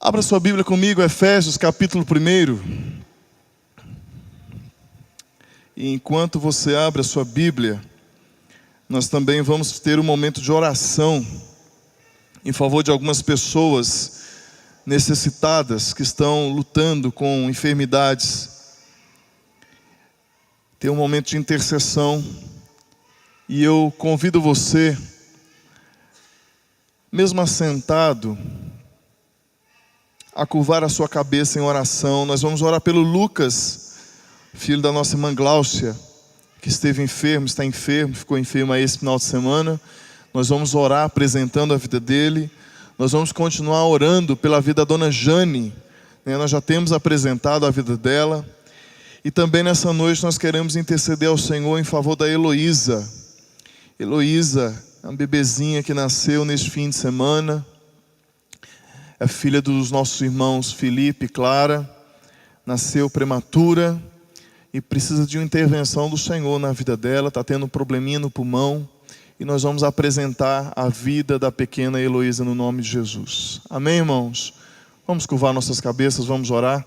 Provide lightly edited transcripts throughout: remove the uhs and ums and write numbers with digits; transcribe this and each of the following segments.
Abra sua Bíblia comigo, Efésios capítulo 1. E enquanto você abre a sua Bíblia, nós também vamos ter um momento de oração em favor de algumas pessoas necessitadas que estão lutando com enfermidades. Ter um momento de intercessão. E eu convido você, mesmo assentado, a curvar a sua cabeça em oração. Nós vamos orar pelo Lucas, filho da nossa irmã Gláucia, que esteve enfermo, está enfermo, ficou enfermo aí esse final de semana. Nós vamos orar apresentando a vida dele. Nós vamos continuar orando pela vida da dona Jane, nós já temos apresentado a vida dela. E também nessa noite nós queremos interceder ao Senhor em favor da Heloísa. Heloísa é uma bebezinha que nasceu neste fim de semana. É filha dos nossos irmãos Felipe e Clara. Nasceu prematura e precisa de uma intervenção do Senhor na vida dela. Está tendo um probleminha no pulmão. E nós vamos apresentar a vida da pequena Heloísa no nome de Jesus. Amém, irmãos? Vamos curvar nossas cabeças, vamos orar.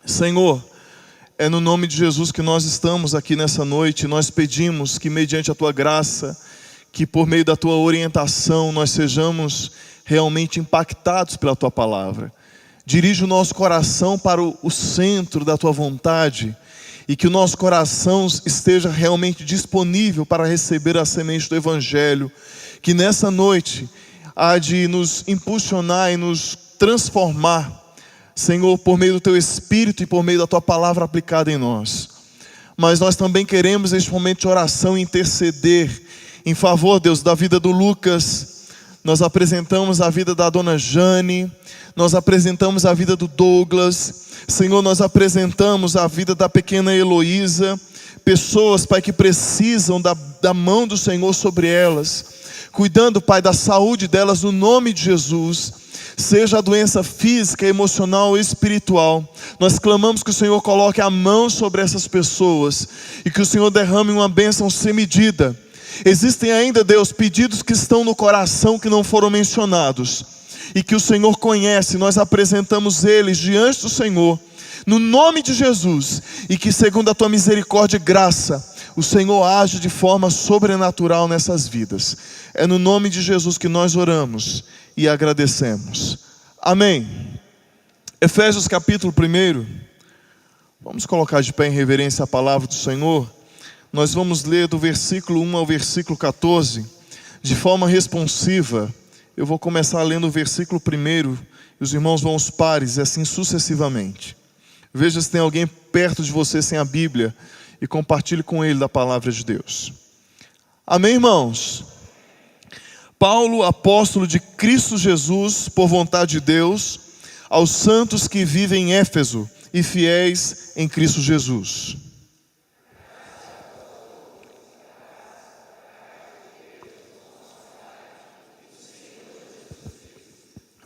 Senhor, é no nome de Jesus que nós estamos aqui nessa noite. Nós pedimos que mediante a Tua graça, que por meio da Tua orientação, nós sejamos realmente impactados pela Tua palavra. Dirige o nosso coração para o centro da Tua vontade e que o nosso coração esteja realmente disponível para receber a semente do Evangelho, que nessa noite há de nos impulsionar e nos transformar, Senhor, por meio do Teu Espírito e por meio da Tua palavra aplicada em nós. Mas nós também queremos neste momento de oração interceder em favor, Deus, da vida do Lucas. Nós apresentamos a vida da dona Jane, nós apresentamos a vida do Douglas, Senhor, nós apresentamos a vida da pequena Heloísa, pessoas, Pai, que precisam da mão do Senhor sobre elas, cuidando, Pai, da saúde delas no nome de Jesus, seja a doença física, emocional ou espiritual. Nós clamamos que o Senhor coloque a mão sobre essas pessoas e que o Senhor derrame uma bênção sem medida. Existem ainda, Deus, pedidos que estão no coração que não foram mencionados e que o Senhor conhece. Nós apresentamos eles diante do Senhor no nome de Jesus, e que segundo a Tua misericórdia e graça o Senhor age de forma sobrenatural nessas vidas. É no nome de Jesus que nós oramos e agradecemos. Amém. Efésios capítulo 1. Vamos colocar de pé em reverência a palavra do Senhor. Nós vamos ler do versículo 1 ao versículo 14, de forma responsiva. Eu vou começar lendo o versículo 1, e os irmãos vão aos pares, e assim sucessivamente. Veja se tem alguém perto de você sem a Bíblia, e compartilhe com ele da palavra de Deus. Amém, irmãos? Paulo, apóstolo de Cristo Jesus, por vontade de Deus, aos santos que vivem em Éfeso e fiéis em Cristo Jesus.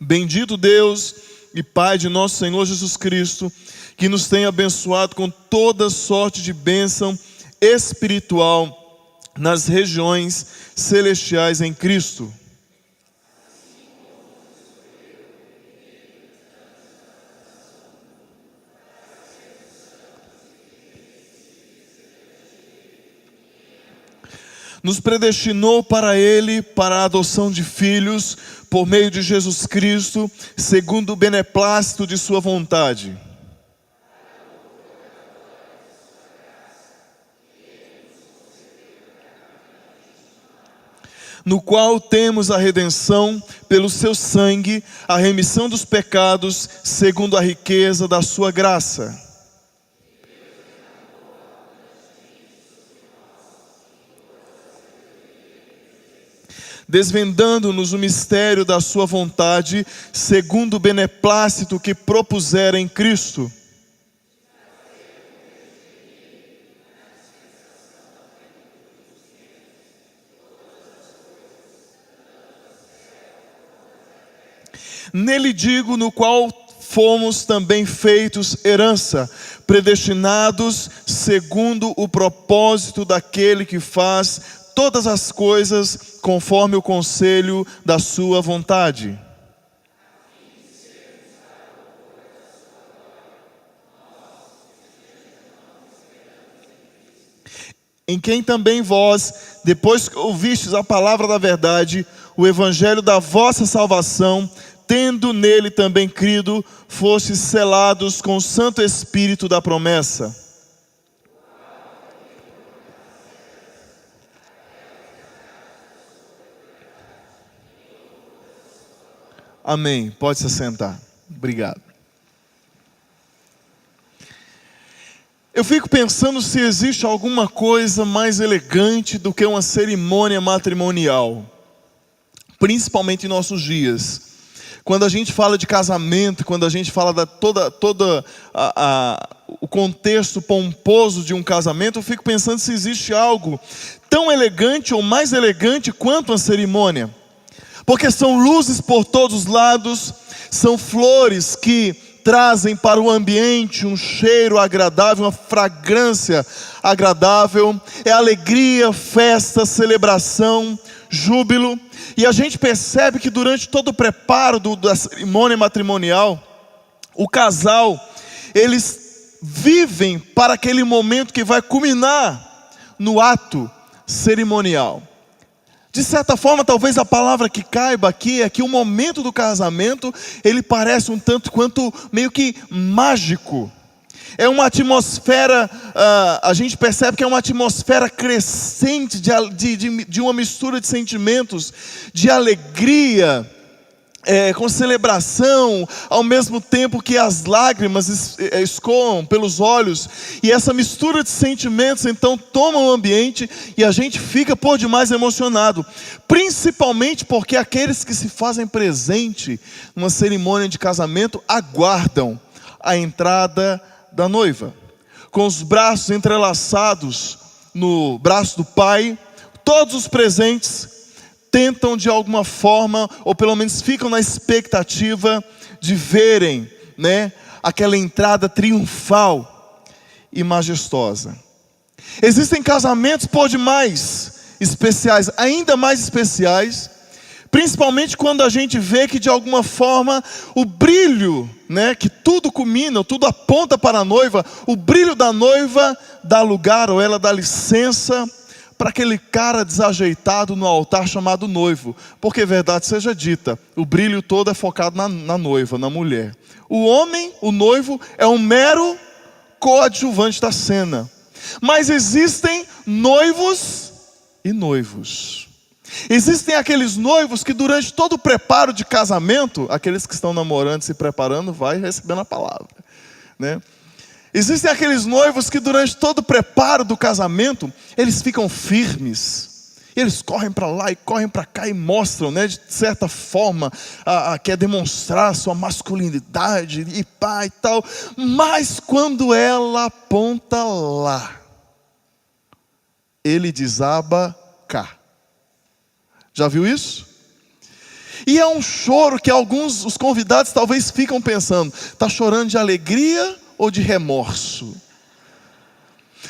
Bendito Deus e Pai de nosso Senhor Jesus Cristo, que nos tem abençoado com toda sorte de bênção espiritual nas regiões celestiais em Cristo. Nos predestinou para Ele, para a adoção de filhos, por meio de Jesus Cristo, segundo o beneplácito de Sua vontade. No qual temos a redenção pelo Seu sangue, a remissão dos pecados, segundo a riqueza da Sua graça. Desvendando-nos o mistério da Sua vontade, segundo o beneplácito que propusera em Cristo. Nele digo, no qual fomos também feitos herança, predestinados segundo o propósito daquele que faz todas as coisas conforme o conselho da sua vontade. em quem também vós, depois que ouvistes a palavra da verdade, o evangelho da vossa salvação, tendo nele também crido, fostes selados com o Santo Espírito da promessa. Amém. Pode se sentar. Obrigado. Eu fico pensando se existe alguma coisa mais elegante do que uma cerimônia matrimonial, principalmente em nossos dias. Quando a gente fala de casamento, quando a gente fala da o contexto pomposo de um casamento, eu fico pensando se existe algo tão elegante ou mais elegante quanto uma cerimônia. Porque são luzes por todos os lados, são flores que trazem para o ambiente um cheiro agradável, uma fragrância agradável, é alegria, festa, celebração, júbilo. E a gente percebe que durante todo o preparo da cerimônia matrimonial, o casal, eles vivem para aquele momento que vai culminar no ato cerimonial. De certa forma, talvez a palavra que caiba aqui é que o momento do casamento, ele parece um tanto quanto meio que mágico. É uma atmosfera, a gente percebe que é uma atmosfera crescente de uma mistura de sentimentos, de alegria, com celebração, ao mesmo tempo que as lágrimas escoam pelos olhos, e essa mistura de sentimentos então toma o ambiente e a gente fica por demais emocionado, principalmente porque aqueles que se fazem presente numa cerimônia de casamento aguardam a entrada da noiva, com os braços entrelaçados no braço do pai. Todos os presentes tentam de alguma forma, ou pelo menos ficam na expectativa de verem, aquela entrada triunfal e majestosa. Existem casamentos por demais especiais, ainda mais especiais, principalmente quando a gente vê que de alguma forma o brilho, que tudo culmina, tudo aponta para a noiva, o brilho da noiva dá lugar, ou ela dá licença para aquele cara desajeitado no altar chamado noivo. Porque, verdade seja dita, o brilho todo é focado na noiva, na mulher. O homem, o noivo, é um mero coadjuvante da cena. Mas existem noivos e noivos. Existem aqueles noivos que durante todo o preparo de casamento, aqueles que estão namorando, se preparando, vai recebendo a palavra, Existem aqueles noivos que durante todo o preparo do casamento, eles ficam firmes. Eles correm para lá e correm para cá e mostram, de certa forma, quer demonstrar sua masculinidade e pá e tal. Mas quando ela aponta lá, ele desaba cá. Já viu isso? E é um choro que os convidados talvez ficam pensando, está chorando de alegria ou de remorso?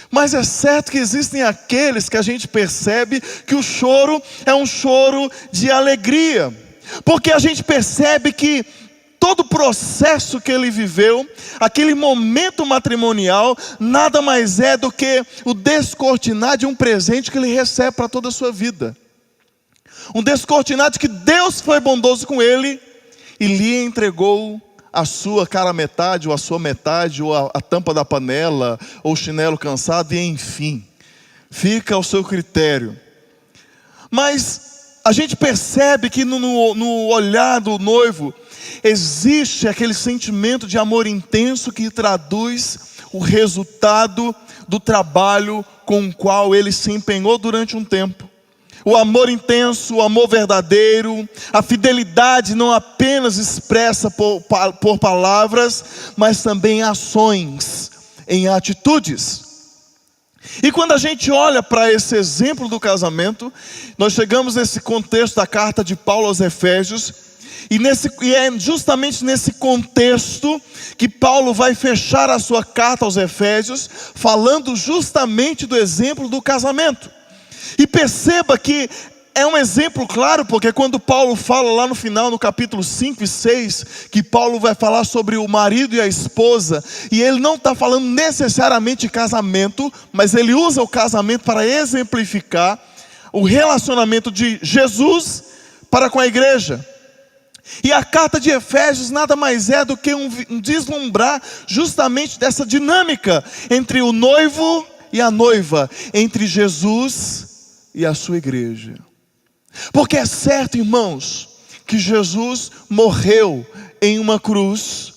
Mas é certo que existem aqueles que a gente percebe que o choro é um choro de alegria, porque a gente percebe que todo o processo que ele viveu, aquele momento matrimonial, nada mais é do que o descortinar de um presente que ele recebe para toda a sua vida. Um descortinar de que Deus foi bondoso com ele e lhe entregou a sua cara metade, ou a sua metade, ou a tampa da panela, ou o chinelo cansado, e enfim, fica ao seu critério. Mas a gente percebe que no olhar do noivo, existe aquele sentimento de amor intenso que traduz o resultado do trabalho com o qual ele se empenhou durante um tempo. O amor intenso, o amor verdadeiro, a fidelidade não apenas expressa por palavras, mas também em ações, em atitudes. E quando a gente olha para esse exemplo do casamento, nós chegamos nesse contexto da carta de Paulo aos Efésios, e é justamente nesse contexto que Paulo vai fechar a sua carta aos Efésios, falando justamente do exemplo do casamento. E perceba que é um exemplo claro, porque quando Paulo fala lá no final, no capítulo 5 e 6, que Paulo vai falar sobre o marido e a esposa, e ele não está falando necessariamente de casamento, mas ele usa o casamento para exemplificar o relacionamento de Jesus para com a igreja. E a carta de Efésios nada mais é do que um deslumbrar justamente dessa dinâmica entre o noivo e a noiva, entre Jesus e a sua igreja. Porque é certo, irmãos, que Jesus morreu em uma cruz,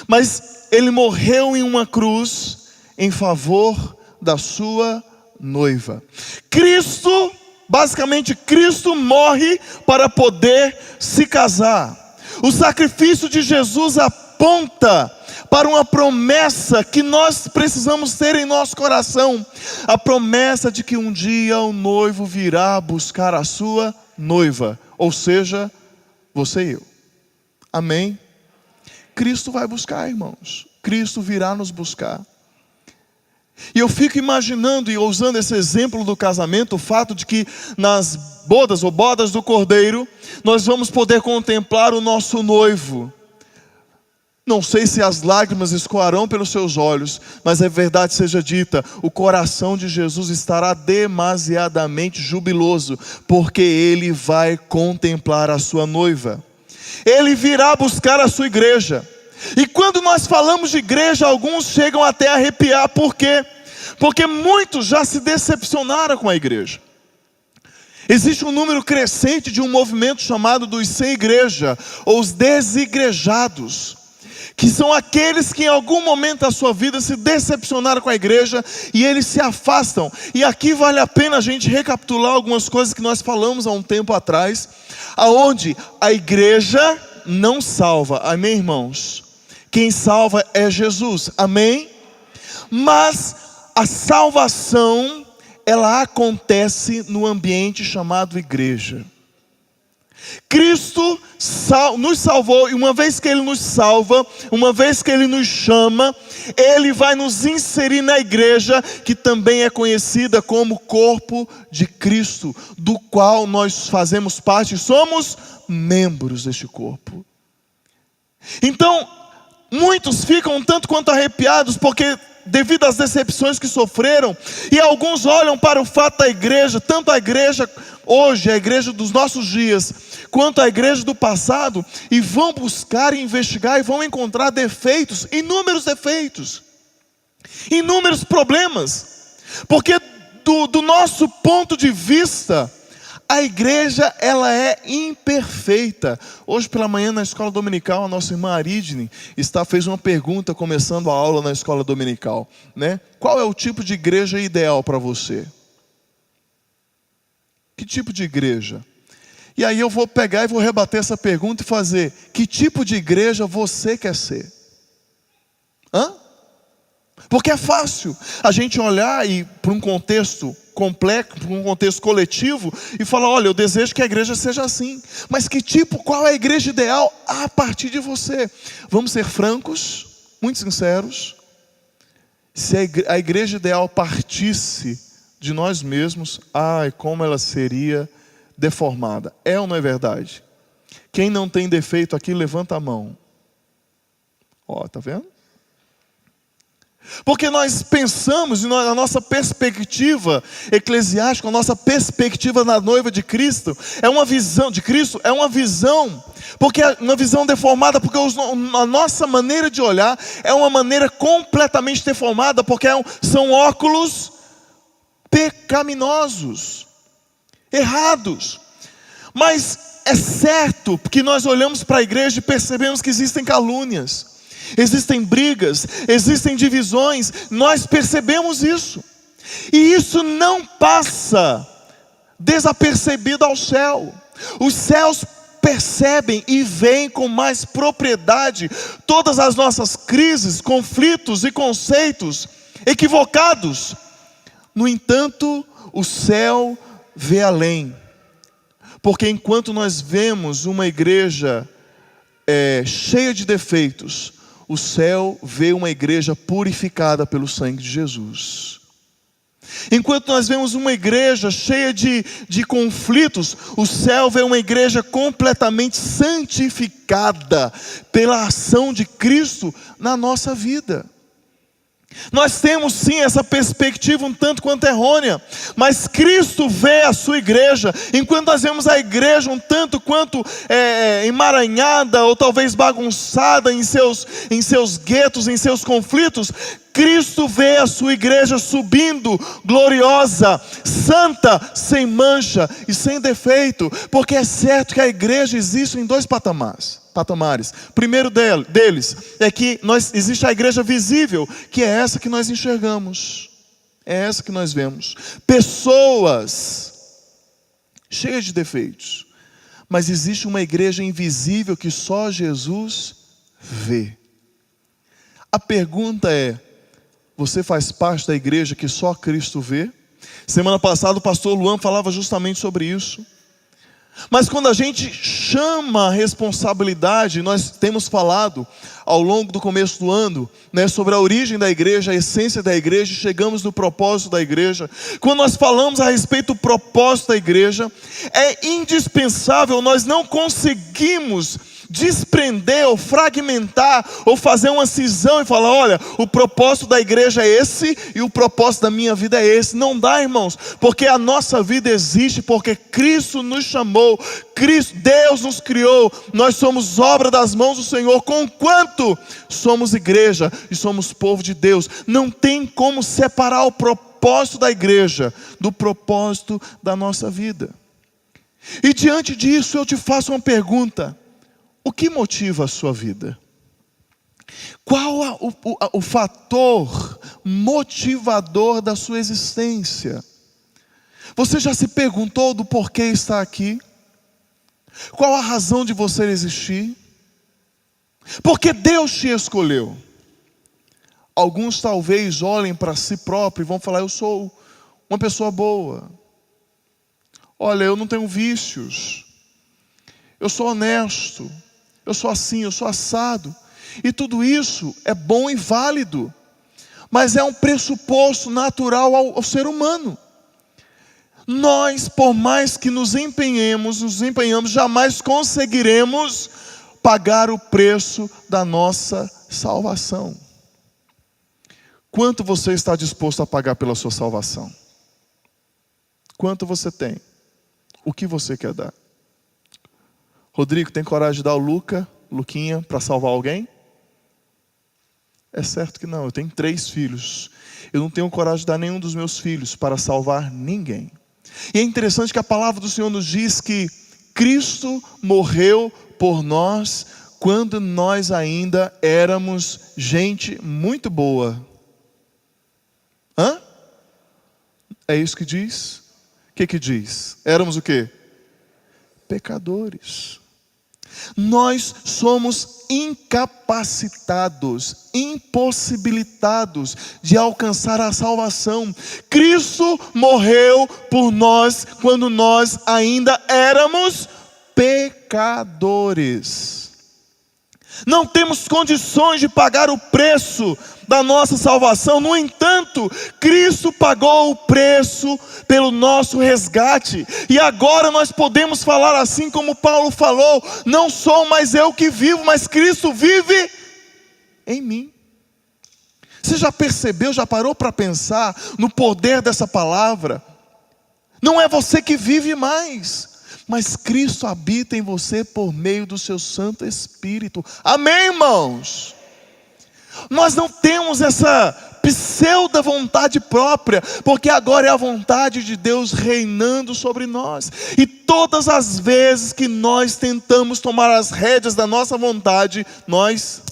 mas ele morreu em uma cruz em favor da sua noiva. Cristo, basicamente Cristo morre para poder se casar. O sacrifício de Jesus aponta para uma promessa que nós precisamos ter em nosso coração. A promessa de que um dia o noivo virá buscar a sua noiva, ou seja, você e eu. Amém? Cristo vai buscar, irmãos. Cristo virá nos buscar. E eu fico imaginando e usando esse exemplo do casamento, o fato de que nas bodas ou bodas do Cordeiro, nós vamos poder contemplar o nosso noivo. Não sei se as lágrimas escoarão pelos seus olhos, mas a verdade seja dita, o coração de Jesus estará demasiadamente jubiloso, porque ele vai contemplar a sua noiva. Ele virá buscar a sua igreja. E quando nós falamos de igreja, alguns chegam até a arrepiar. Por quê? Porque muitos já se decepcionaram com a igreja. Existe um número crescente de um movimento chamado dos sem igreja, ou os desigrejados, que são aqueles que em algum momento da sua vida se decepcionaram com a igreja e eles se afastam. E aqui vale a pena a gente recapitular algumas coisas que nós falamos há um tempo atrás, aonde a igreja não salva, amém, irmãos? Quem salva é Jesus, amém? Mas a salvação, ela acontece no ambiente chamado igreja. Cristo nos salvou, e uma vez que Ele nos salva, uma vez que Ele nos chama, Ele vai nos inserir na igreja, que também é conhecida como corpo de Cristo, do qual nós fazemos parte, somos membros deste corpo. Então, muitos ficam um tanto quanto arrepiados, porque devido às decepções que sofreram, e alguns olham para o fato da igreja, tanto a igreja hoje, a igreja dos nossos dias, quanto a igreja do passado, e vão buscar e investigar, e vão encontrar defeitos, inúmeros defeitos, inúmeros problemas, porque do nosso ponto de vista, a igreja, ela é imperfeita. Hoje pela manhã na escola dominical, a nossa irmã Aridne fez uma pergunta começando a aula na escola dominical, né? Qual é o tipo de igreja ideal para você? Que tipo de igreja? E aí eu vou pegar e vou rebater essa pergunta e fazer: que tipo de igreja você quer ser? Porque é fácil a gente olhar para um contexto complexo, para um contexto coletivo, e falar: olha, eu desejo que a igreja seja assim. Mas qual é a igreja ideal a partir de você? Vamos ser francos, muito sinceros. Se a igreja ideal partisse de nós mesmos, como ela seria deformada. É ou não é verdade? Quem não tem defeito aqui, levanta a mão. Tá vendo? Porque nós pensamos, na nossa perspectiva eclesiástica, a nossa perspectiva na noiva de Cristo, é uma visão de Cristo, é uma visão, porque é uma visão deformada, porque a nossa maneira de olhar é uma maneira completamente deformada, porque são óculos pecaminosos, errados. Mas é certo que nós olhamos para a igreja e percebemos que existem calúnias, existem brigas, existem divisões, nós percebemos isso. E isso não passa desapercebido ao céu. Os céus percebem e veem com mais propriedade todas as nossas crises, conflitos e conceitos equivocados. No entanto, o céu vê além. Porque enquanto nós vemos uma igreja cheia de defeitos, o céu vê uma igreja purificada pelo sangue de Jesus. Enquanto nós vemos uma igreja cheia de conflitos, o céu vê uma igreja completamente santificada pela ação de Cristo na nossa vida. Nós temos sim essa perspectiva um tanto quanto errônea, mas Cristo vê a sua igreja, enquanto nós vemos a igreja um tanto quanto emaranhada ou talvez bagunçada em seus guetos, em seus conflitos, Cristo vê a sua igreja subindo, gloriosa, santa, sem mancha e sem defeito, porque é certo que a igreja existe em dois patamares. Primeiro deles é que existe a igreja visível, que é essa que nós enxergamos, é essa que nós vemos, pessoas cheias de defeitos, mas existe uma igreja invisível que só Jesus vê. A pergunta é: você faz parte da igreja que só Cristo vê? Semana passada o pastor Luan falava justamente sobre isso. Mas quando a gente chama a responsabilidade, nós temos falado ao longo do começo do ano, sobre a origem da igreja, a essência da igreja, chegamos no propósito da igreja. Quando nós falamos a respeito do propósito da igreja, é indispensável, nós não conseguimos desprender ou fragmentar ou fazer uma cisão e falar: olha, o propósito da igreja é esse e o propósito da minha vida é esse. Não dá, irmãos, porque a nossa vida existe porque Cristo nos chamou, Deus nos criou, nós somos obra das mãos do Senhor, conquanto somos igreja e somos povo de Deus. Não tem como separar o propósito da igreja do propósito da nossa vida. E diante disso eu te faço uma pergunta: o que motiva a sua vida? Qual o fator motivador da sua existência? Você já se perguntou do porquê está aqui? Qual a razão de você existir? Porque Deus te escolheu. Alguns talvez olhem para si próprios e vão falar: eu sou uma pessoa boa. Olha, eu não tenho vícios. Eu sou honesto. Eu sou assim, eu sou assado. E tudo isso é bom e válido, mas é um pressuposto natural ao ser humano. Nós, por mais que nos empenhemos, jamais conseguiremos pagar o preço da nossa salvação. Quanto você está disposto a pagar pela sua salvação? Quanto você tem? O que você quer dar? Rodrigo, tem coragem de dar o Luquinha, para salvar alguém? É certo que não. Eu tenho 3 filhos. Eu não tenho coragem de dar nenhum dos meus filhos para salvar ninguém. E é interessante que a palavra do Senhor nos diz que Cristo morreu por nós quando nós ainda éramos gente muito boa. É isso que diz? O que diz? Éramos o quê? Pecadores. Nós somos incapacitados, impossibilitados de alcançar a salvação. Cristo morreu por nós quando nós ainda éramos pecadores. Não temos condições de pagar o preço da nossa salvação. No entanto, Cristo pagou o preço pelo nosso resgate. E agora nós podemos falar assim como Paulo falou: não sou mais eu que vivo, mas Cristo vive em mim. Você já percebeu, já parou para pensar no poder dessa palavra? Não é você que vive mais, mas Cristo habita em você por meio do seu Santo Espírito. Amém, irmãos? Nós não temos essa pseudo vontade própria, porque agora é a vontade de Deus reinando sobre nós. E todas as vezes que nós tentamos tomar as rédeas da nossa vontade, nós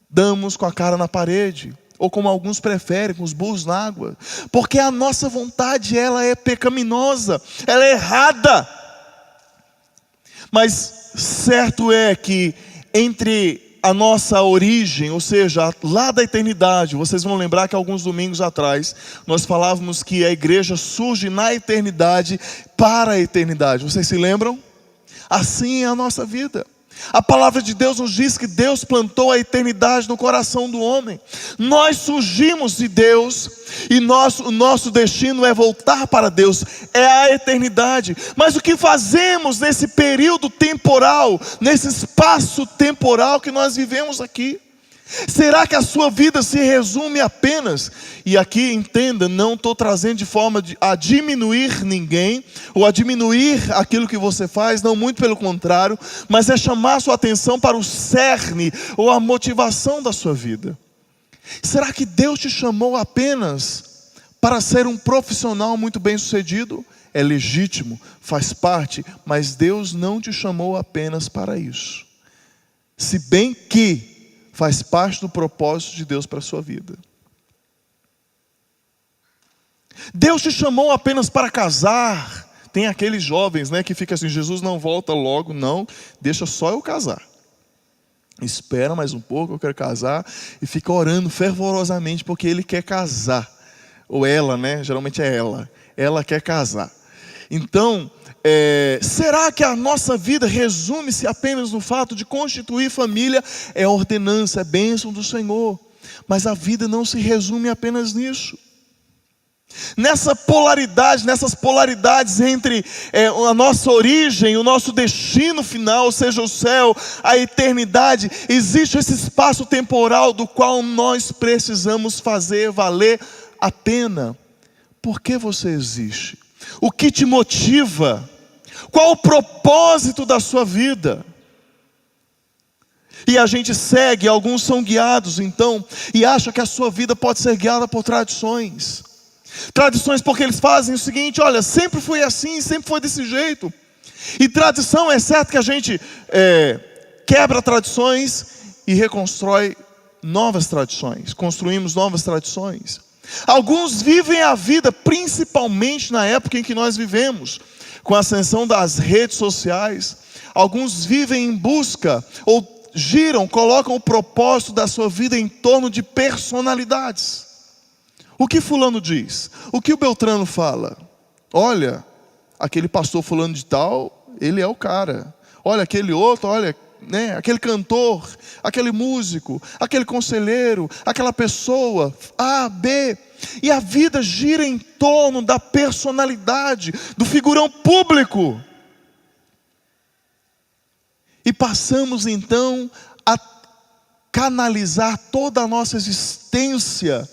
damos com a cara na parede, ou como alguns preferem, com os burros na água, porque a nossa vontade, ela é pecaminosa, ela é errada. Mas certo é que entre a nossa origem, ou seja, lá da eternidade, vocês vão lembrar que alguns domingos atrás nós falávamos que a igreja surge na eternidade para a eternidade. Vocês se lembram? Assim é a nossa vida. A palavra de Deus nos diz que Deus plantou a eternidade no coração do homem. Nós surgimos de Deus e o nosso destino é voltar para Deus, é a eternidade. Mas o que fazemos nesse período temporal, nesse espaço temporal que nós vivemos aqui? Será que a sua vida se resume apenas, e aqui entenda, não estou trazendo de forma a diminuir ninguém, ou a diminuir aquilo que você faz, não, muito pelo contrário, mas é chamar a sua atenção para o cerne, ou a motivação da sua vida. Será que Deus te chamou apenas para ser um profissional muito bem sucedido? É legítimo, faz parte, mas Deus não te chamou apenas para isso. Se bem que faz parte do propósito de Deus para a sua vida. Deus te chamou apenas para casar. Tem aqueles jovens, né, que ficam assim, Jesus não volta logo, não, deixa só eu casar. Espera mais um pouco, eu quero casar, e fica orando fervorosamente porque ele quer casar. Ou ela, né, geralmente é ela quer casar. Então, será que a nossa vida resume-se apenas no fato de constituir família? É ordenança, é bênção do Senhor, mas a vida não se resume apenas nisso. Nessas polaridades entre a nossa origem, o nosso destino final, seja o céu, a eternidade, existe esse espaço temporal do qual nós precisamos fazer valer a pena. Por que você existe? O que te motiva? Qual o propósito da sua vida? E a gente segue, alguns são guiados então, e acham que a sua vida pode ser guiada por tradições. Tradições porque eles fazem o seguinte, olha, sempre foi assim, sempre foi desse jeito. E tradição, é certo que a gente quebra tradições e reconstrói novas tradições, construímos novas tradições. Alguns vivem a vida, principalmente na época em que nós vivemos, com a ascensão das redes sociais. Alguns vivem em busca, ou colocam o propósito da sua vida em torno de personalidades. O que fulano diz? O que o Beltrano fala? Olha, aquele pastor fulano de tal, ele é o cara. Olha, aquele outro, olha, né, aquele cantor, aquele músico, aquele conselheiro, aquela pessoa, A, B. E a vida gira em torno da personalidade, do figurão público. E passamos então a canalizar toda a nossa existência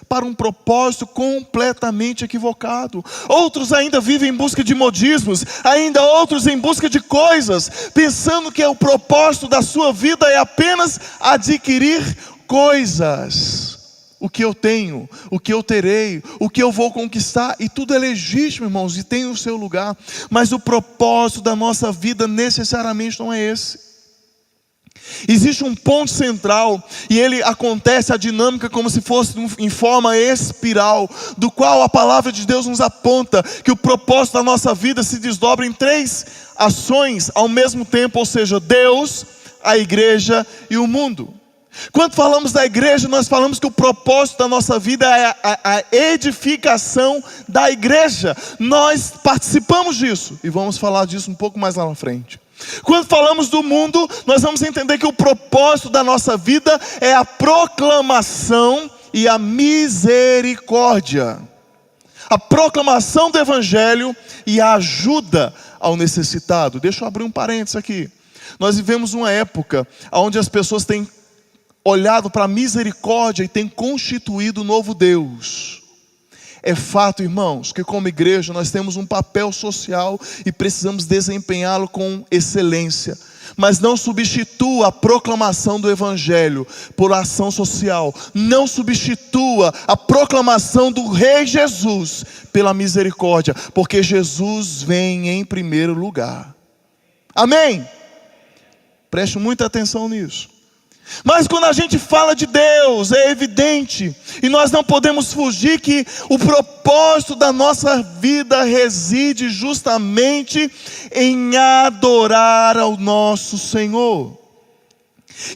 para um propósito completamente equivocado. Outros ainda vivem em busca de modismos, ainda outros em busca de coisas, pensando que o propósito da sua vida é apenas adquirir coisas. O que eu tenho, o que eu terei, o que eu vou conquistar, e tudo é legítimo, irmãos, e tem o seu lugar, mas o propósito da nossa vida necessariamente não é esse. Existe um ponto central, e ele acontece a dinâmica como se fosse em forma espiral, do qual a palavra de Deus nos aponta que o propósito da nossa vida se desdobra em 3 ações ao mesmo tempo, ou seja, Deus, a igreja e o mundo. Quando falamos da igreja, nós falamos que o propósito da nossa vida é a edificação da igreja. Nós participamos disso, e vamos falar disso um pouco mais lá na frente. Quando falamos do mundo, nós vamos entender que o propósito da nossa vida é a proclamação e a misericórdia. A proclamação do evangelho e a ajuda ao necessitado. Deixa eu abrir um parênteses aqui. Nós vivemos uma época onde as pessoas têm olhado para a misericórdia e têm constituído um novo Deus. É fato, irmãos, que como igreja nós temos um papel social e precisamos desempenhá-lo com excelência. Mas não substitua a proclamação do evangelho por ação social. Não substitua a proclamação do Rei Jesus pela misericórdia, porque Jesus vem em primeiro lugar. Amém? Preste muita atenção nisso. Mas quando a gente fala de Deus, é evidente, e nós não podemos fugir que o propósito da nossa vida reside justamente em adorar ao nosso Senhor.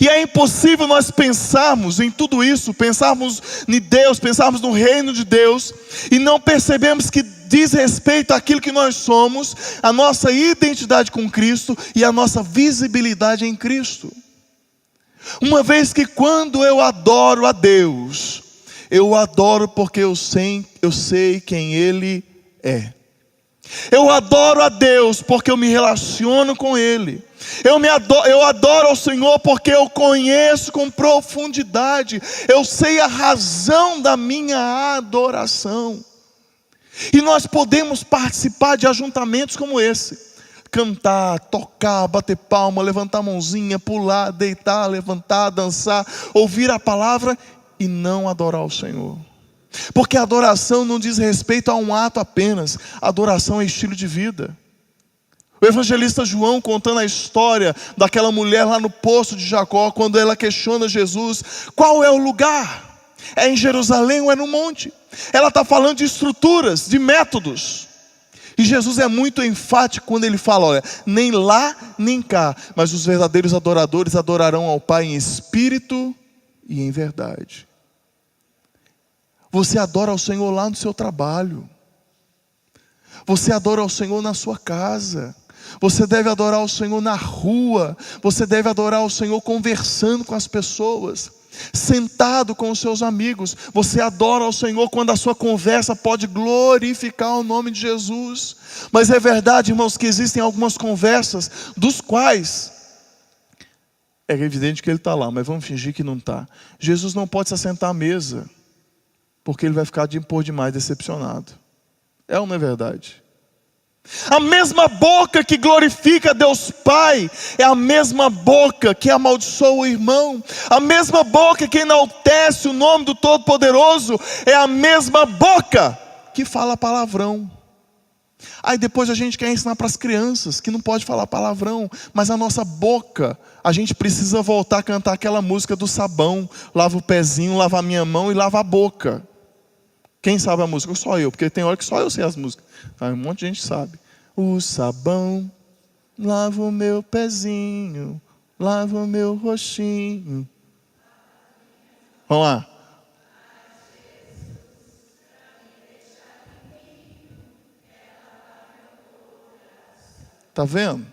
E é impossível nós pensarmos em tudo isso, pensarmos em Deus, pensarmos no reino de Deus, e não percebemos que diz respeito àquilo que nós somos, a nossa identidade com Cristo e a nossa visibilidade em Cristo. Uma vez que quando eu adoro a Deus, eu o adoro porque eu sei quem Ele é. Eu adoro a Deus porque eu me relaciono com Ele. Eu adoro ao Senhor porque eu conheço com profundidade. Eu sei a razão da minha adoração. E nós podemos participar de ajuntamentos como esse. Cantar, tocar, bater palma, levantar a mãozinha, pular, deitar, levantar, dançar, ouvir a palavra e não adorar o Senhor. Porque a adoração não diz respeito a um ato apenas. A adoração é estilo de vida. O evangelista João, contando a história daquela mulher lá no poço de Jacó, quando ela questiona Jesus, qual é o lugar? É em Jerusalém ou é no monte? Ela está falando de estruturas, de métodos. E Jesus é muito enfático quando ele fala, olha, nem lá nem cá, mas os verdadeiros adoradores adorarão ao Pai em espírito e em verdade. Você adora ao Senhor lá no seu trabalho. Você adora ao Senhor na sua casa. Você deve adorar ao Senhor na rua. Você deve adorar ao Senhor conversando com as pessoas, sentado com os seus amigos. Você adora ao Senhor quando a sua conversa pode glorificar o nome de Jesus. Mas é verdade, irmãos, que existem algumas conversas dos quais é evidente que ele está lá, mas vamos fingir que não está. Jesus não pode se assentar à mesa, porque ele vai ficar por demais decepcionado. É ou não é verdade? A mesma boca que glorifica Deus Pai é a mesma boca que amaldiçoa o irmão. A mesma boca que enaltece o nome do Todo-Poderoso é a mesma boca que fala palavrão. Aí depois a gente quer ensinar para as crianças que não pode falar palavrão, mas a nossa boca, a gente precisa voltar a cantar aquela música do sabão. Lava o pezinho, lava a minha mão e lava a boca. Quem sabe a música? Só eu, porque tem hora que só eu sei as músicas. Um monte de gente sabe. O sabão lava o meu pezinho, lava o meu roxinho. Vamos lá. Está vendo?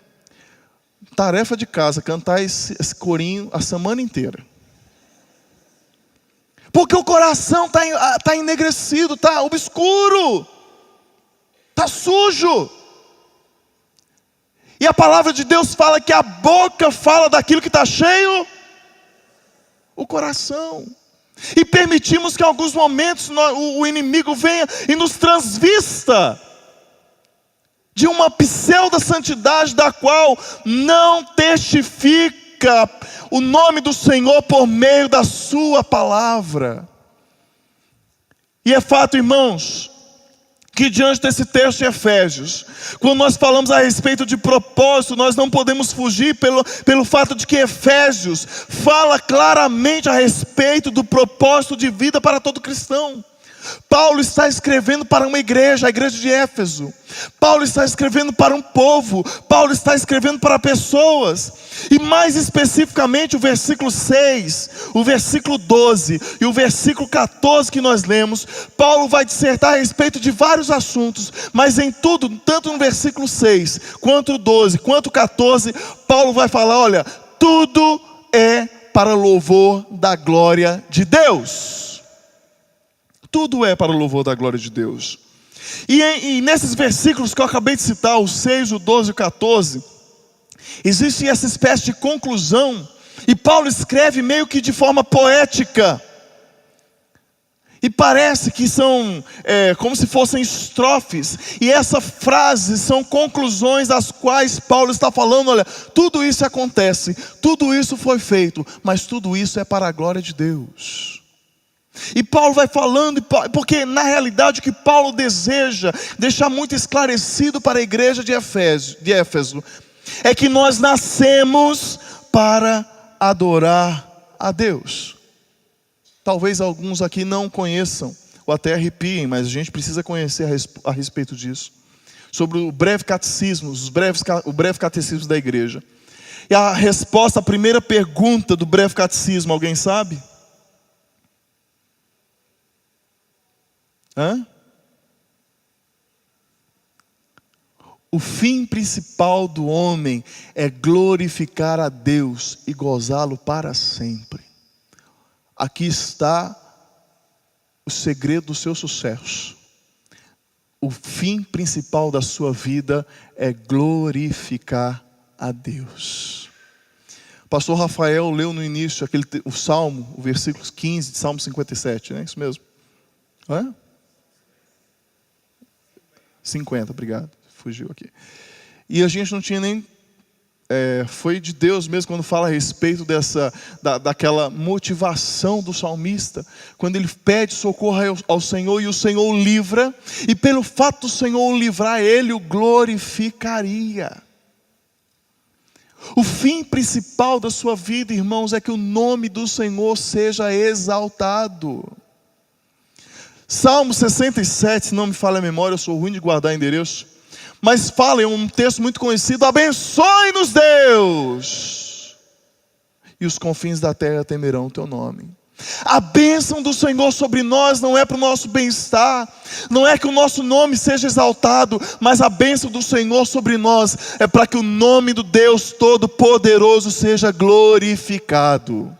Tarefa de casa, cantar esse corinho a semana inteira. Porque o coração está enegrecido, está obscuro, está sujo. E a palavra de Deus fala que a boca fala daquilo que está cheio, o coração. E permitimos que em alguns momentos o inimigo venha e nos transvista de uma pseudo-santidade da qual não testifica o nome do Senhor por meio da sua palavra. E é fato, irmãos, que diante desse texto de Efésios, quando nós falamos a respeito de propósito, nós não podemos fugir pelo fato de que Efésios fala claramente a respeito do propósito de vida para todo cristão. Paulo está escrevendo para uma igreja, a igreja de Éfeso. Paulo está escrevendo para um povo. Paulo está escrevendo para pessoas. E mais especificamente o versículo 6, o versículo 12 e o versículo 14 que nós lemos, Paulo vai dissertar a respeito de vários assuntos. Mas em tudo, tanto no versículo 6, quanto o 12, quanto o 14, Paulo vai falar, olha, tudo é para louvor da glória de Deus. Tudo é para o louvor da glória de Deus. E nesses versículos que eu acabei de citar, o 6, o 12 e o 14, existe essa espécie de conclusão. E Paulo escreve meio que de forma poética. E parece que são como se fossem estrofes. E essas frases são conclusões das quais Paulo está falando, olha, tudo isso acontece, tudo isso foi feito, mas tudo isso é para a glória de Deus. E Paulo vai falando, porque na realidade o que Paulo deseja deixar muito esclarecido para a igreja de Éfeso é que nós nascemos para adorar a Deus. Talvez alguns aqui não conheçam, ou até arrepiem, mas a gente precisa conhecer a respeito disso. Sobre o breve catecismo, o breve catecismo da igreja. E a resposta à primeira pergunta do breve catecismo, alguém sabe? O fim principal do homem é glorificar a Deus e gozá-lo para sempre. Aqui está o segredo do seu sucesso. O fim principal da sua vida é glorificar a Deus. O pastor Rafael leu no início o Salmo, o versículo 15 de Salmo 57, não é isso mesmo? É? 50, obrigado. Fugiu aqui. E a gente não tinha nem... foi de Deus mesmo quando fala a respeito daquela motivação do salmista, quando ele pede socorro ao Senhor e o Senhor o livra, e pelo fato do Senhor o livrar, ele o glorificaria. O fim principal da sua vida, irmãos, é que o nome do Senhor seja exaltado. Salmo 67, se não me falha a memória, eu sou ruim de guardar endereço, mas fala em um texto muito conhecido: abençoe-nos Deus, e os confins da terra temerão o teu nome. A bênção do Senhor sobre nós não é para o nosso bem-estar, não é que o nosso nome seja exaltado, mas a bênção do Senhor sobre nós é para que o nome do Deus Todo-Poderoso seja glorificado,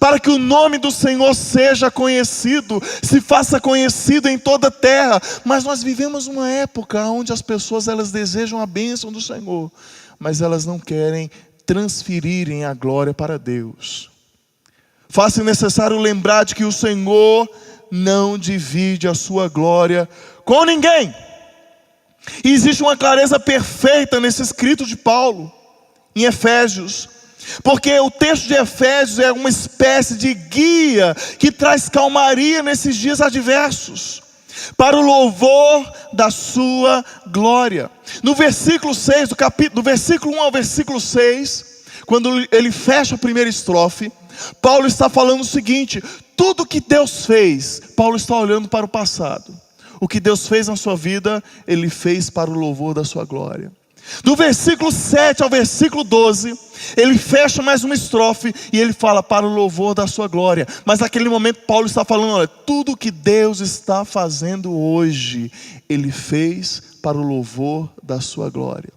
para que o nome do Senhor seja conhecido, se faça conhecido em toda a terra. Mas nós vivemos uma época onde as pessoas elas desejam a bênção do Senhor, mas elas não querem transferirem a glória para Deus. Faz-se necessário lembrar de que o Senhor não divide a sua glória com ninguém. E existe uma clareza perfeita nesse escrito de Paulo, em Efésios. Porque o texto de Efésios é uma espécie de guia que traz calmaria nesses dias adversos, para o louvor da sua glória. No versículo 6, do versículo 1 ao versículo 6, quando ele fecha a primeira estrofe, Paulo está falando o seguinte: tudo que Deus fez, Paulo está olhando para o passado. O que Deus fez na sua vida, Ele fez para o louvor da sua glória. Do versículo 7 ao versículo 12, ele fecha mais uma estrofe e ele fala para o louvor da sua glória. Mas naquele momento Paulo está falando: olha, tudo que Deus está fazendo hoje, Ele fez para o louvor da sua glória.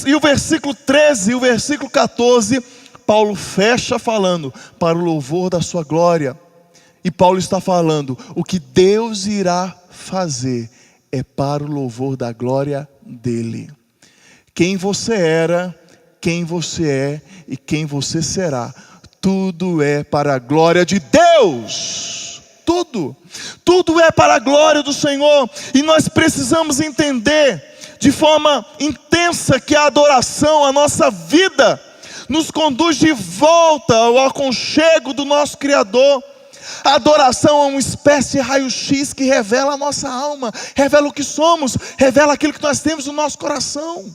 E o versículo 13 e o versículo 14, Paulo fecha falando para o louvor da sua glória. E Paulo está falando: o que Deus irá fazer é para o louvor da glória dele. Quem você era, quem você é e quem você será, tudo é para a glória de Deus. Tudo é para a glória do Senhor. E nós precisamos entender de forma intensa que a adoração, a nossa vida, nos conduz de volta ao aconchego do nosso Criador. A adoração é uma espécie de raio-x que revela a nossa alma, revela o que somos, revela aquilo que nós temos no nosso coração.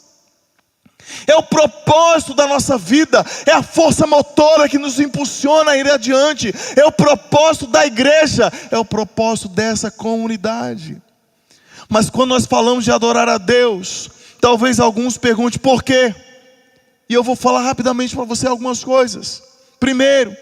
É o propósito da nossa vida, é a força motora que nos impulsiona a ir adiante, é o propósito da igreja, é o propósito dessa comunidade. Mas quando nós falamos de adorar a Deus, talvez alguns perguntem por quê? E eu vou falar rapidamente para você algumas coisas. Primeiro,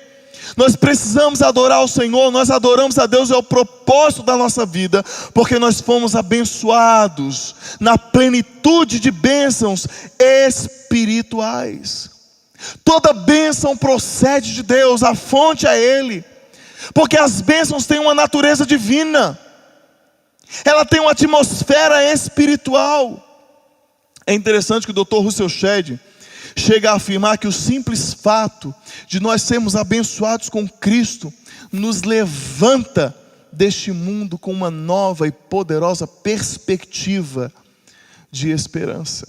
nós precisamos adorar o Senhor, nós adoramos a Deus, é o propósito da nossa vida, porque nós fomos abençoados na plenitude de bênçãos espirituais. Toda bênção procede de Deus, a fonte é Ele, porque as bênçãos têm uma natureza divina, ela tem uma atmosfera espiritual. É interessante que o Dr. Russell Shedd chega a afirmar que o simples fato de nós sermos abençoados com Cristo nos levanta deste mundo com uma nova e poderosa perspectiva de esperança.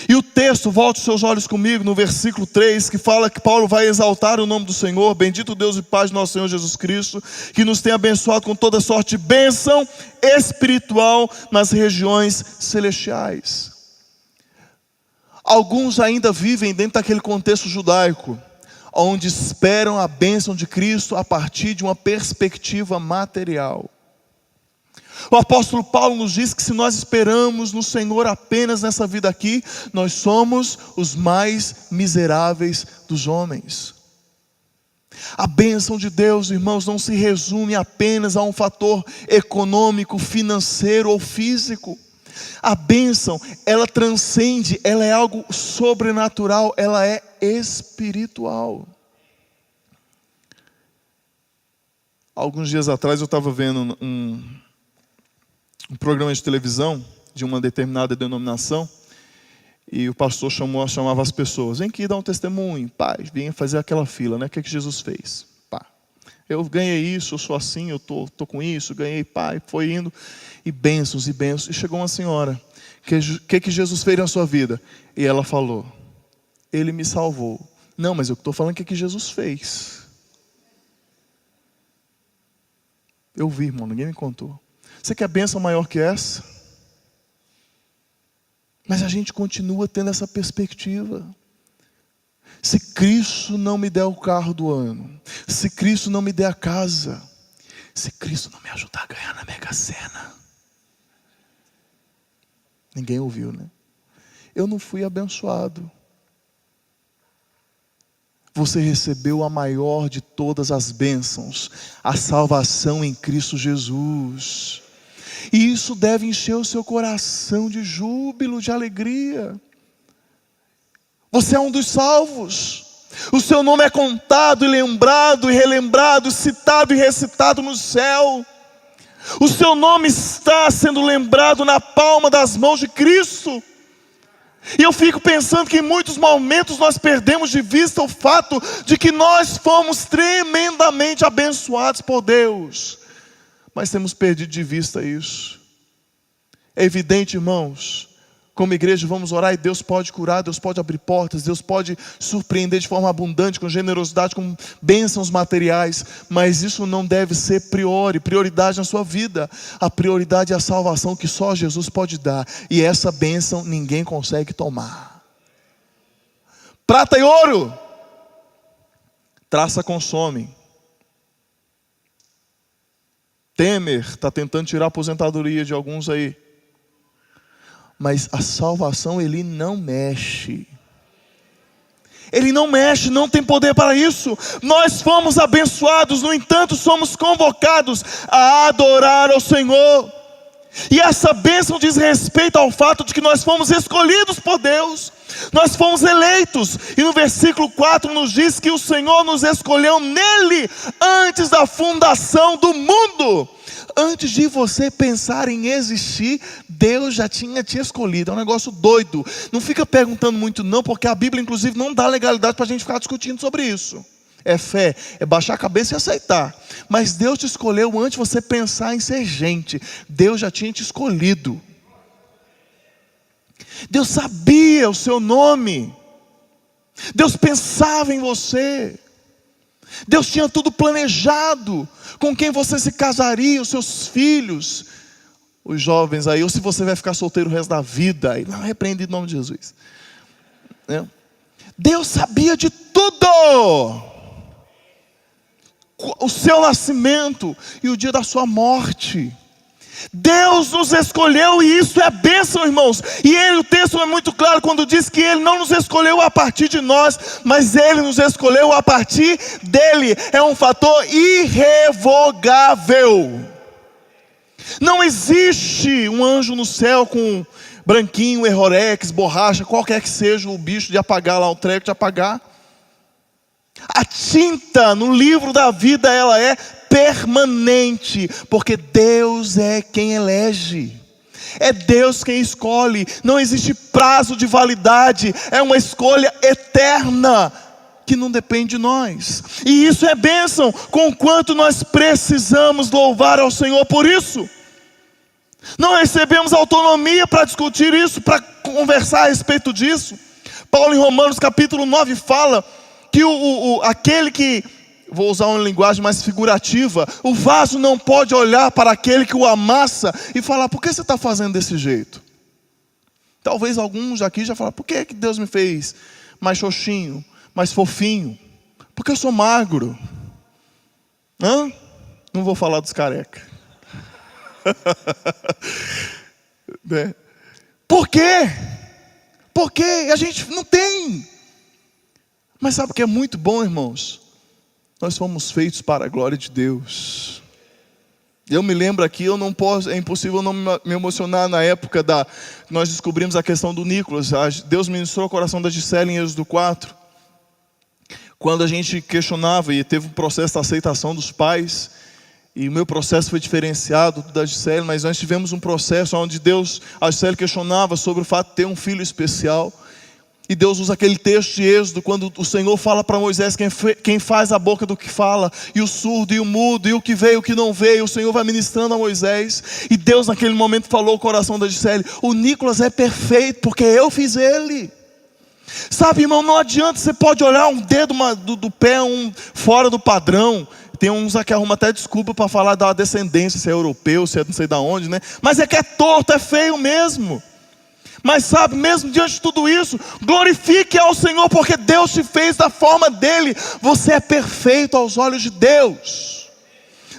E o texto, volte os seus olhos comigo no versículo 3, que fala que Paulo vai exaltar o nome do Senhor. Bendito Deus e Pai de nosso Senhor Jesus Cristo, que nos tem abençoado com toda sorte de bênção espiritual nas regiões celestiais. Alguns ainda vivem dentro daquele contexto judaico, onde esperam a bênção de Cristo a partir de uma perspectiva material. O apóstolo Paulo nos diz que se nós esperamos no Senhor apenas nessa vida aqui, nós somos os mais miseráveis dos homens. A bênção de Deus, irmãos, não se resume apenas a um fator econômico, financeiro ou físico. A bênção, ela transcende, ela é algo sobrenatural, ela é espiritual. Alguns dias atrás eu estava vendo um programa de televisão de uma determinada denominação, e o pastor chamava as pessoas: vem aqui dar um testemunho, pai, vem fazer aquela fila, né? O que Jesus fez? Pá, eu ganhei isso, eu sou assim, eu tô com isso, ganhei, pai, foi indo, e bênçãos, e chegou uma senhora: que Jesus fez na sua vida? E ela falou: ele me salvou. Não, mas eu estou falando o que Jesus fez. Eu vi, irmão, ninguém me contou. Você quer bênção maior que essa? Mas a gente continua tendo essa perspectiva. Se Cristo não me der o carro do ano, se Cristo não me der a casa, se Cristo não me ajudar a ganhar na Mega Sena. Ninguém ouviu, né? Eu não fui abençoado. Você recebeu a maior de todas as bênçãos, a salvação em Cristo Jesus. E isso deve encher o seu coração de júbilo, de alegria. Você é um dos salvos. O seu nome é contado e lembrado e relembrado, citado e recitado no céu. O seu nome está sendo lembrado na palma das mãos de Cristo. E eu fico pensando que em muitos momentos nós perdemos de vista o fato de que nós fomos tremendamente abençoados por Deus. Mas temos perdido de vista isso. É evidente, irmãos, como igreja vamos orar e Deus pode curar, Deus pode abrir portas, Deus pode surpreender de forma abundante, com generosidade, com bênçãos materiais. Mas isso não deve ser prioridade na sua vida. A prioridade é a salvação que só Jesus pode dar. E essa bênção ninguém consegue tomar. Prata e ouro, traça consome. Temer está tentando tirar a aposentadoria de alguns aí. Mas a salvação ele não mexe. Ele não mexe, não tem poder para isso. Nós fomos abençoados, no entanto somos convocados a adorar ao Senhor. E essa bênção diz respeito ao fato de que nós fomos escolhidos por Deus. Nós fomos eleitos. E no versículo 4 nos diz que o Senhor nos escolheu nele antes da fundação do mundo. Antes de você pensar em existir, Deus já tinha te escolhido. É um negócio doido. Não fica perguntando muito não, porque a Bíblia inclusive não dá legalidade para a gente ficar discutindo sobre isso. É fé, é baixar a cabeça e aceitar. Mas Deus te escolheu antes de você pensar em ser gente. Deus já tinha te escolhido. Deus sabia o seu nome. Deus pensava em você. Deus tinha tudo planejado. Com quem você se casaria, os seus filhos. Os jovens aí, ou se você vai ficar solteiro o resto da vida. Aí, não, repreende em nome de Jesus. Deus sabia de tudo. O seu nascimento e o dia da sua morte. Deus nos escolheu e isso é bênção, irmãos. E o texto é muito claro quando diz que Ele não nos escolheu a partir de nós, mas Ele nos escolheu a partir dEle. É um fator irrevogável. Não existe um anjo no céu com branquinho, errorex, borracha, qualquer que seja o bicho de apagar lá, o treco de apagar. A tinta no livro da vida, ela é permanente, porque Deus é quem elege, é Deus quem escolhe, não existe prazo de validade, é uma escolha eterna, que não depende de nós, e isso é bênção, conquanto nós precisamos louvar ao Senhor por isso. Não recebemos autonomia para discutir isso, para conversar a respeito disso. Paulo em Romanos capítulo 9 fala que aquele que, vou usar uma linguagem mais figurativa, o vaso não pode olhar para aquele que o amassa e falar: por que você está fazendo desse jeito? Talvez alguns aqui já falaram: por que Deus me fez mais xoxinho, mais fofinho? Porque eu sou magro. Não vou falar dos careca. Por quê? Porque a gente não tem. Mas sabe o que é muito bom, irmãos? Nós fomos feitos para a glória de Deus. Eu me lembro aqui, é impossível não me emocionar na época nós descobrimos a questão do Nicolas. Deus ministrou o coração da Gisele em Êxodo 4. Quando a gente questionava e teve um processo de aceitação dos pais, e o meu processo foi diferenciado do da Gisele, mas nós tivemos um processo onde a Gisele questionava sobre o fato de ter um filho especial. E Deus usa aquele texto de Êxodo, quando o Senhor fala para Moisés quem faz a boca do que fala, e o surdo, e o mudo, e o que veio, e o que não veio. O Senhor vai ministrando a Moisés, e Deus naquele momento falou ao coração da Gisele: o Nicolas é perfeito, porque eu fiz ele. Sabe, irmão, não adianta, você pode olhar um dedo do pé fora do padrão. Tem uns que arrumam até desculpa para falar da descendência, se é europeu, se é não sei de onde, né? Mas é que é torto, é feio mesmo. Mas sabe, mesmo diante de tudo isso, glorifique ao Senhor, porque Deus te fez da forma dele. Você é perfeito aos olhos de Deus.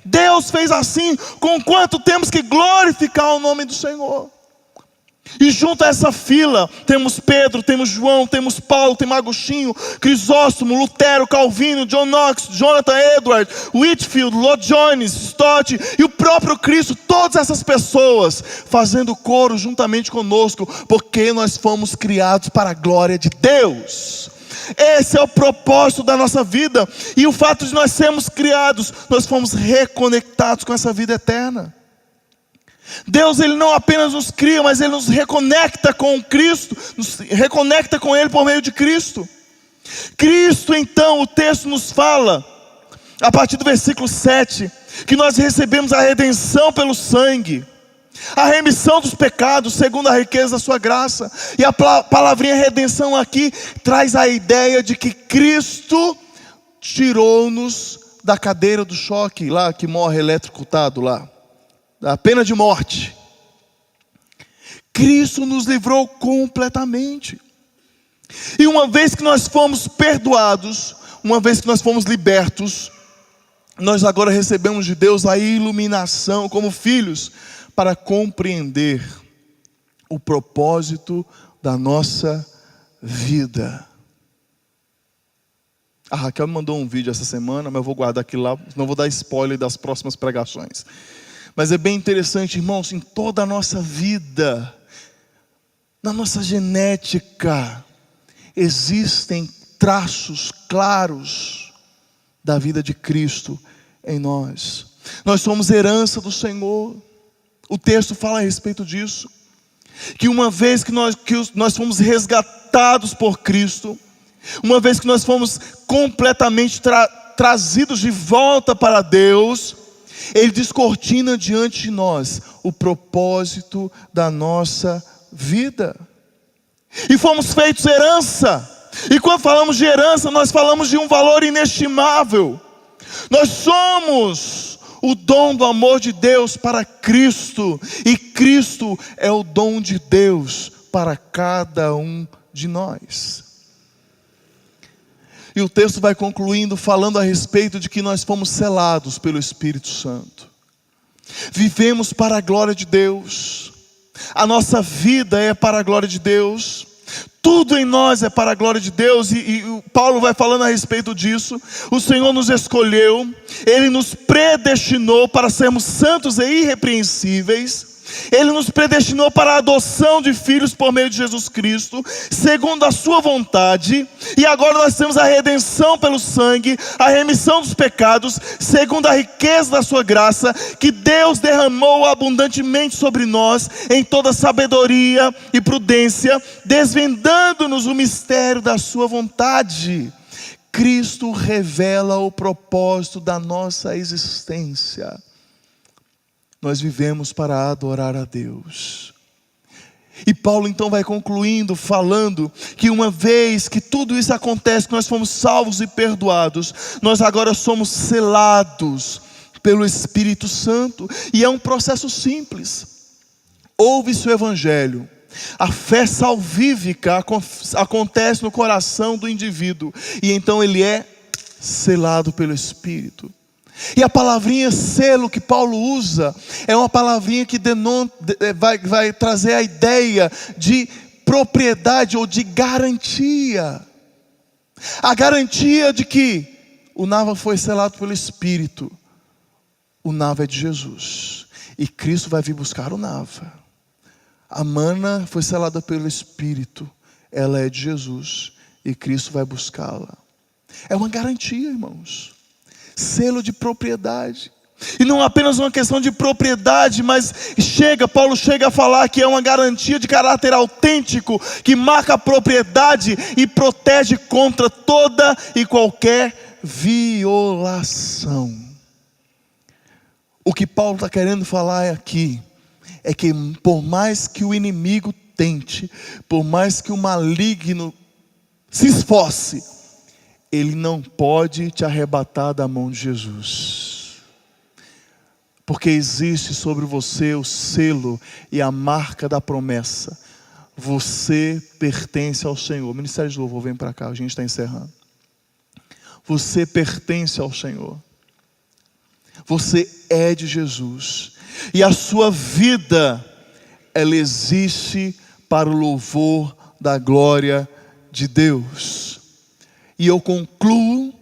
Deus fez assim, conquanto temos que glorificar o nome do Senhor. E junto a essa fila, temos Pedro, temos João, temos Paulo, temos Agostinho, Crisóstomo, Lutero, Calvino, John Knox, Jonathan Edwards, Whitefield, Lloyd Jones, Stott e o próprio Cristo. Todas essas pessoas fazendo coro juntamente conosco, porque nós fomos criados para a glória de Deus. Esse é o propósito da nossa vida. E o fato de nós sermos criados, nós fomos reconectados com essa vida eterna. Deus, ele não apenas nos cria, mas ele nos reconecta com Cristo, nos reconecta com ele por meio de Cristo. Cristo, então, o texto nos fala, a partir do versículo 7, que nós recebemos a redenção pelo sangue, a remissão dos pecados segundo a riqueza da sua graça. E a palavrinha redenção aqui traz a ideia de que Cristo tirou-nos da cadeira do choque lá, que morre eletrocutado lá, da pena de morte. Cristo nos livrou completamente. E uma vez que nós fomos perdoados, uma vez que nós fomos libertos, nós agora recebemos de Deus a iluminação como filhos, para compreender o propósito da nossa vida. A Raquel me mandou um vídeo essa semana, mas eu vou guardar aqui lá, não vou dar spoiler das próximas pregações. Mas é bem interessante, irmãos, em toda a nossa vida, na nossa genética, existem traços claros da vida de Cristo em nós. Nós somos herança do Senhor. O texto fala a respeito disso, que uma vez que nós fomos resgatados por Cristo, uma vez que nós fomos completamente trazidos de volta para Deus, Ele descortina diante de nós o propósito da nossa vida. E fomos feitos herança. E quando falamos de herança, nós falamos de um valor inestimável. Nós somos o dom do amor de Deus para Cristo. E Cristo é o dom de Deus para cada um de nós. E o texto vai concluindo falando a respeito de que nós fomos selados pelo Espírito Santo. Vivemos para a glória de Deus. A nossa vida é para a glória de Deus. Tudo em nós é para a glória de Deus. E Paulo vai falando a respeito disso. O Senhor nos escolheu. Ele nos predestinou para sermos santos e irrepreensíveis. Ele nos predestinou para a adoção de filhos por meio de Jesus Cristo, segundo a sua vontade. E agora nós temos a redenção pelo sangue, a remissão dos pecados, segundo a riqueza da sua graça, que Deus derramou abundantemente sobre nós, em toda sabedoria e prudência, desvendando-nos o mistério da sua vontade. Cristo revela o propósito da nossa existência. Nós vivemos para adorar a Deus. E Paulo então vai concluindo, falando que uma vez que tudo isso acontece, que nós fomos salvos e perdoados, nós agora somos selados pelo Espírito Santo. E é um processo simples. Ouve-se o Evangelho. A fé salvífica acontece no coração do indivíduo. E então ele é selado pelo Espírito. E a palavrinha selo que Paulo usa é uma palavrinha que vai trazer a ideia de propriedade ou de garantia. A garantia de que o Nava foi selado pelo Espírito. O Nava é de Jesus. E Cristo vai vir buscar o Nava. A mana foi selada pelo Espírito. Ela é de Jesus. E Cristo vai buscá-la. É uma garantia, irmãos. Selo de propriedade. E não apenas uma questão de propriedade, mas Paulo chega a falar que é uma garantia de caráter autêntico, que marca a propriedade e protege contra toda e qualquer violação. O que Paulo está querendo falar aqui é que por mais que o inimigo tente, por mais que o maligno se esforce, ele não pode te arrebatar da mão de Jesus. Porque existe sobre você o selo e a marca da promessa. Você pertence ao Senhor. Ministério de Louvor, vem para cá, a gente está encerrando. Você pertence ao Senhor. Você é de Jesus. E a sua vida, ela existe para o louvor da glória de Deus. E eu concluo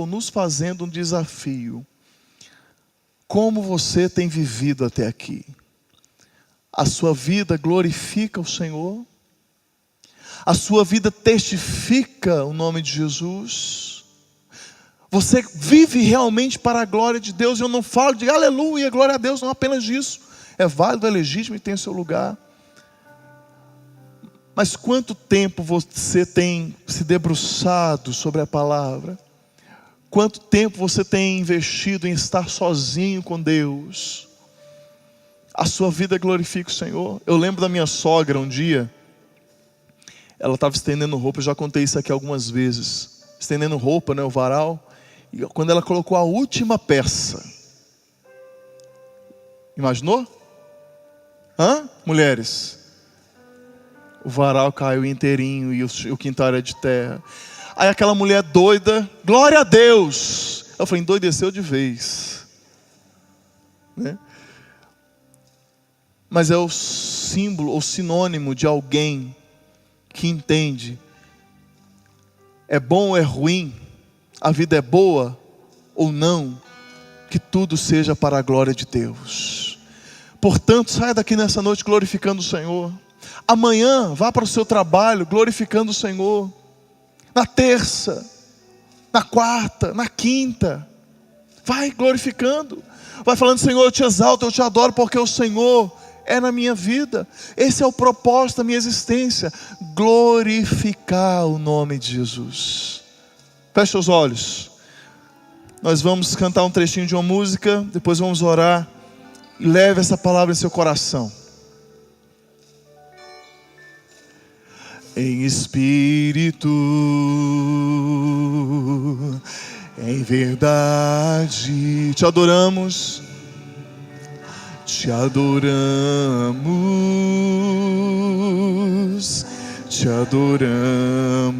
nos fazendo um desafio. Como você tem vivido até aqui? A sua vida glorifica o Senhor? A sua vida testifica o nome de Jesus? Você vive realmente para a glória de Deus? Eu não falo de aleluia, glória a Deus, não apenas disso. É válido, é legítimo e tem o seu lugar. Mas quanto tempo você tem se debruçado sobre a palavra? Quanto tempo você tem investido em estar sozinho com Deus? A sua vida glorifica o Senhor? Eu lembro da minha sogra um dia. Ela estava estendendo roupa, eu já contei isso aqui algumas vezes. Estendendo roupa, né, o varal. E quando ela colocou a última peça. Imaginou? Mulheres? O varal caiu inteirinho e o quintal era de terra. Aí aquela mulher doida, glória a Deus. Eu falei, endoideceu de vez, né? Mas é o símbolo, ou sinônimo de alguém que entende. É bom ou é ruim, a vida é boa ou não, que tudo seja para a glória de Deus. Portanto, saia daqui nessa noite glorificando o Senhor. Amanhã, vá para o seu trabalho glorificando o Senhor. Na terça, na quarta, na quinta, vai glorificando. Vai falando, Senhor, eu te exalto, eu te adoro, porque o Senhor é na minha vida. Esse é o propósito da minha existência. Glorificar o nome de Jesus. Feche os olhos. Nós vamos cantar um trechinho de uma música, depois vamos orar. E leve essa palavra em seu coração. Em espírito, em verdade, te adoramos, te adoramos, te adoramos,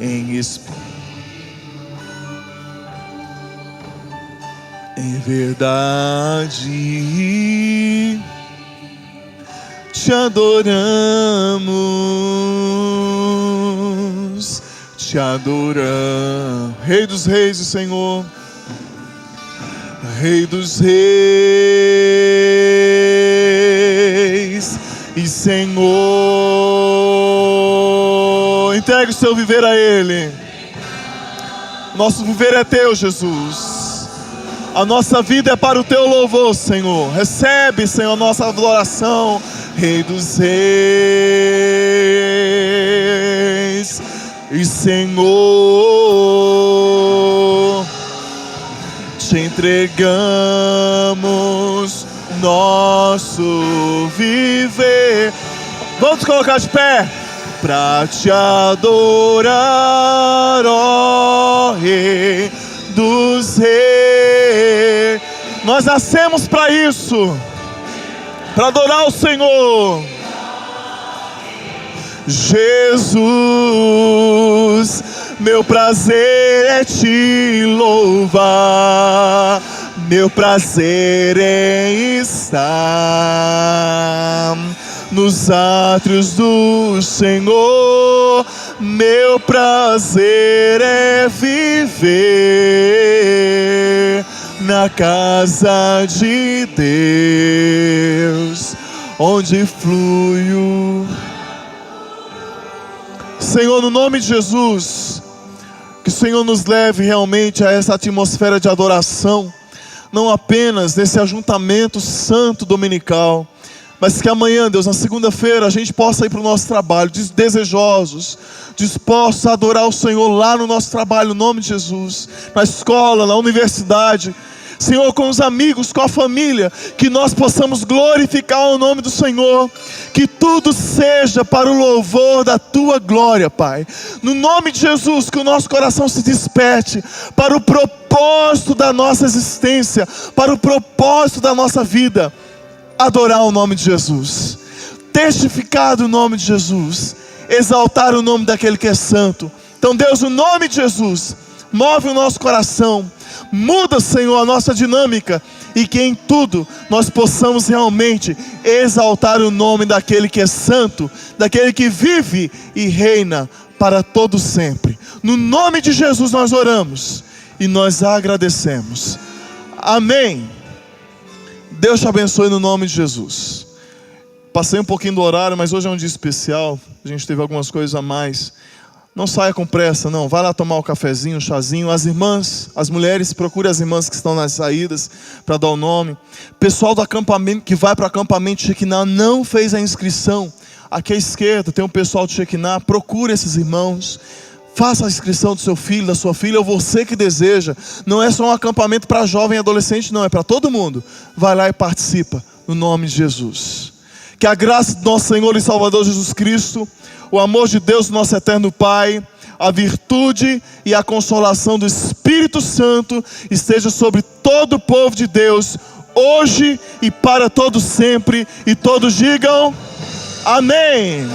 em espírito, em verdade. Te adoramos, te adoramos, Rei dos Reis e Senhor, Rei dos Reis e Senhor. Entregue o seu viver a Ele. Nosso viver é teu, Jesus. A nossa vida é para o teu louvor, Senhor. Recebe, Senhor, a nossa adoração. Rei dos Reis e Senhor, te entregamos nosso viver. Vamos colocar de pé pra te adorar, ó Rei dos Reis. Nós nascemos para isso, para adorar o Senhor. Jesus, meu prazer é te louvar, meu prazer em estar nos átrios do Senhor. Meu prazer é viver na casa de Deus, onde flui o... Senhor, no nome de Jesus, que o Senhor nos leve realmente a essa atmosfera de adoração, não apenas nesse ajuntamento santo dominical, mas que amanhã, Deus, na segunda-feira, a gente possa ir para o nosso trabalho, desejosos, dispostos a adorar o Senhor lá no nosso trabalho, no nome de Jesus, na escola, na universidade, Senhor, com os amigos, com a família, que nós possamos glorificar o nome do Senhor, que tudo seja para o louvor da Tua glória, Pai. No nome de Jesus, que o nosso coração se desperte para o propósito da nossa existência, para o propósito da nossa vida, adorar o nome de Jesus, testificar o nome de Jesus, exaltar o nome daquele que é santo. Então, Deus, no nome de Jesus, move o nosso coração, muda, Senhor, a nossa dinâmica, e que em tudo nós possamos realmente exaltar o nome daquele que é santo, daquele que vive e reina para todo sempre. No nome de Jesus nós oramos e nós agradecemos. Amém. Deus te abençoe no nome de Jesus. Passei um pouquinho do horário, mas hoje é um dia especial, a gente teve algumas coisas a mais. Não saia com pressa, não. Vai lá tomar o cafezinho, o chazinho. As irmãs, as mulheres, procure as irmãs que estão nas saídas para dar o nome. Pessoal do acampamento que vai para o acampamento de Shekinah não fez a inscrição. Aqui à esquerda tem um pessoal de Shekinah. Procure esses irmãos. Faça a inscrição do seu filho, da sua filha, ou você que deseja. Não é só um acampamento para jovem e adolescente, não. É para todo mundo. Vai lá e participa, no nome de Jesus. Que a graça do nosso Senhor e Salvador Jesus Cristo, o amor de Deus, nosso eterno Pai, a virtude e a consolação do Espírito Santo esteja sobre todo o povo de Deus, hoje e para todo sempre. E todos digam amém.